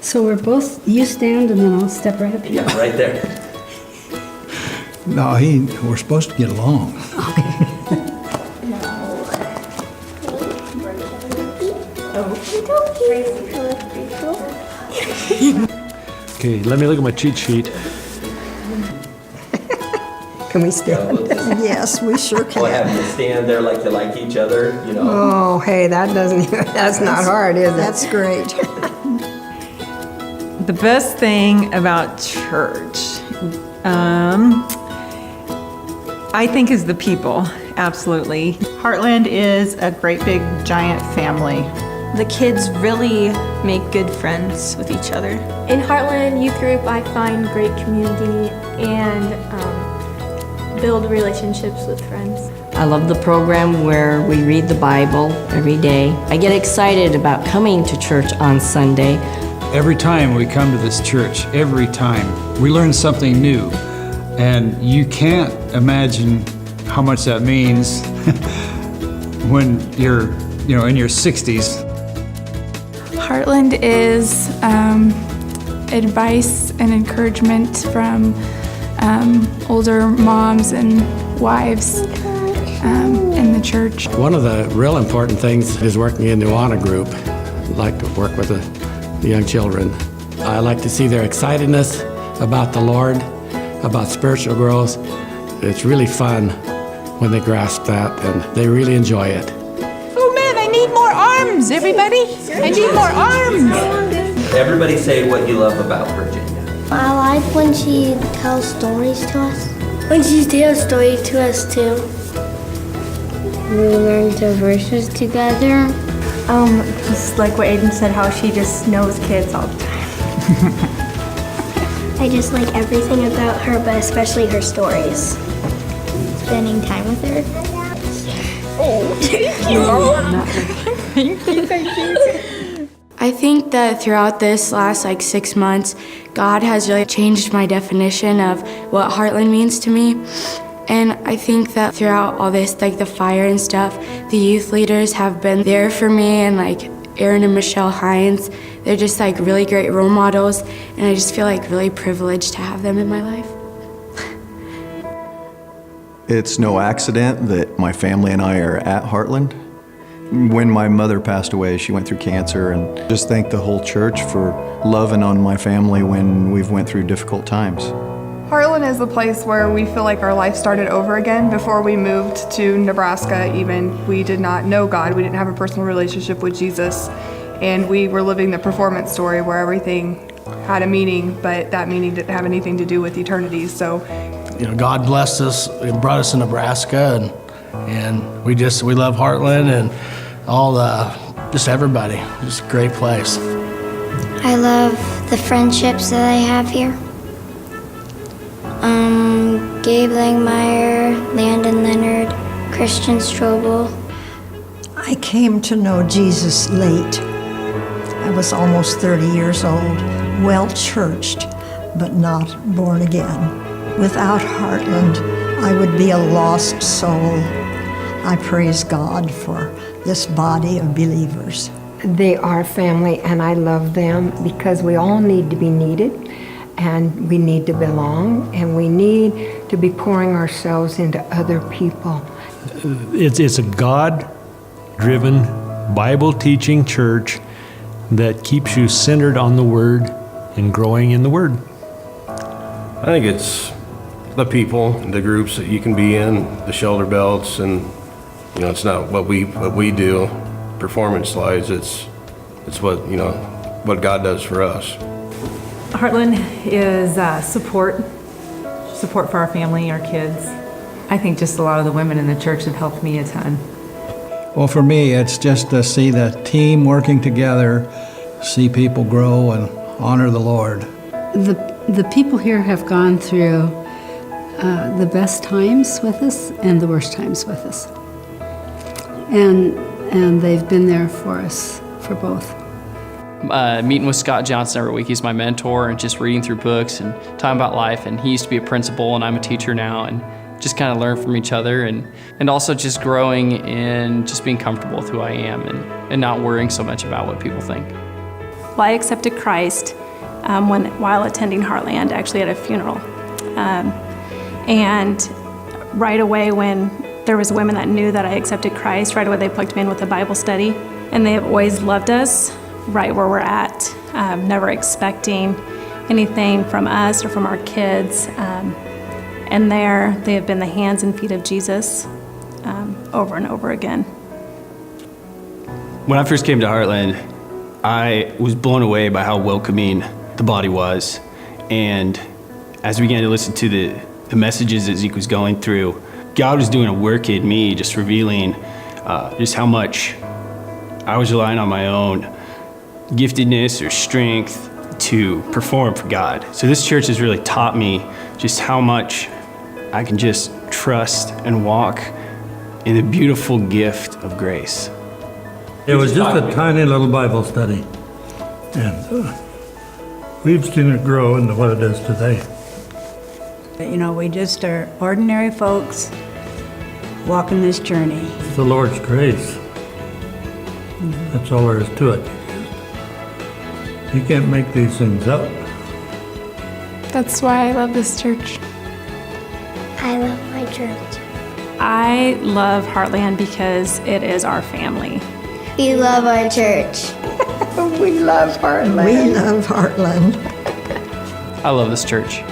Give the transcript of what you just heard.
So you stand and then I'll step right up here. Yeah, right there. No, we're supposed to get along. Okay, let me look at my cheat sheet. Can we stand? Yes, we sure We'll can. have you stand there like you like each other, you know. Oh, hey, that's not hard, is it? That's great. The best thing about church, I think, is the people, absolutely. Heartland is a great big giant family. The kids really make good friends with each other. In Heartland Youth Group, I find great community and build relationships with friends. I love the program where we read the Bible every day. I get excited about coming to church on Sunday. Every time we come to this church, every time, we learn something new. And you can't imagine how much that means when you're, in your 60s. Heartland is advice and encouragement from older moms and wives in the church. One of the real important things is working in the Awana group. I like to work with the young children. I like to see their excitedness about the Lord, about spiritual growth. It's really fun when they grasp that, and they really enjoy it. Oh man, I need more arms, everybody. I need more arms. Everybody say what you love about Virginia. I like when she tells stories to us. When she tells stories to us too. We learn the verses together. Just like what Aiden said, how she just knows kids all the time. I just like everything about her, but especially her stories. Spending time with her. I think that throughout this last 6 months, God has really changed my definition of what Heartland means to me. And I think that throughout all this, the fire and stuff, the youth leaders have been there for me, and Aaron and Michelle Hines, they're just really great role models, and I just feel really privileged to have them in my life. It's no accident that my family and I are at Heartland. When my mother passed away, she went through cancer, and just thank the whole church for loving on my family when we've went through difficult times. Heartland is the place where we feel like our life started over again. Before we moved to Nebraska even, we did not know God. We didn't have a personal relationship with Jesus. And we were living the performance story where everything had a meaning, but that meaning didn't have anything to do with eternity. So, God blessed us and brought us to Nebraska, and we love Heartland and just everybody. Just a great place. I love the friendships that I have here. Gabe Langmeyer, Landon Leonard, Christian Strobel. I came to know Jesus late. I was almost 30 years old, well-churched, but not born again. Without Heartland, I would be a lost soul. I praise God for this body of believers. They are family, and I love them because we all need to be needed, and we need to belong, and we need to be pouring ourselves into other people. It's a God-driven, Bible-teaching church that keeps you centered on the Word and growing in the Word. I think it's the people, the groups that you can be in, the shoulder belts, and it's not what we do, performance-wise. It's what God does for us. Heartland is support for our family, our kids. I think just a lot of the women in the church have helped me a ton. Well, for me, it's just to see the team working together, see people grow and honor the Lord. The people here have gone through the best times with us and the worst times with us. And they've been there for us, for both. Meeting with Scott Johnson every week. He's my mentor, and just reading through books and talking about life. And he used to be a principal, and I'm a teacher now, and just kind of learn from each other, and also just growing in just being comfortable with who I am and not worrying so much about what people think. Well, I accepted Christ while attending Heartland, actually at a funeral. And right away when there was women that knew that I accepted Christ, right away they plugged me in with a Bible study. And they have always loved us right where we're at, never expecting anything from us or from our kids. And there they have been the hands and feet of Jesus over and over again. When I first came to Heartland, I was blown away by how welcoming the body was. And as we began to listen to the messages that Zeke was going through, God was doing a work in me, just revealing just how much I was relying on my own giftedness or strength to perform for God. So this church has really taught me just how much I can just trust and walk in the beautiful gift of grace. It was just a tiny little Bible study, and we've seen it grow into what it is today. You know, we just are ordinary folks walking this journey. It's the Lord's grace. That's all there is to it. You can't make these things up. That's why I love this church. I love my church. I love Heartland because it is our family. We love our church. We love Heartland. We love Heartland. I love this church.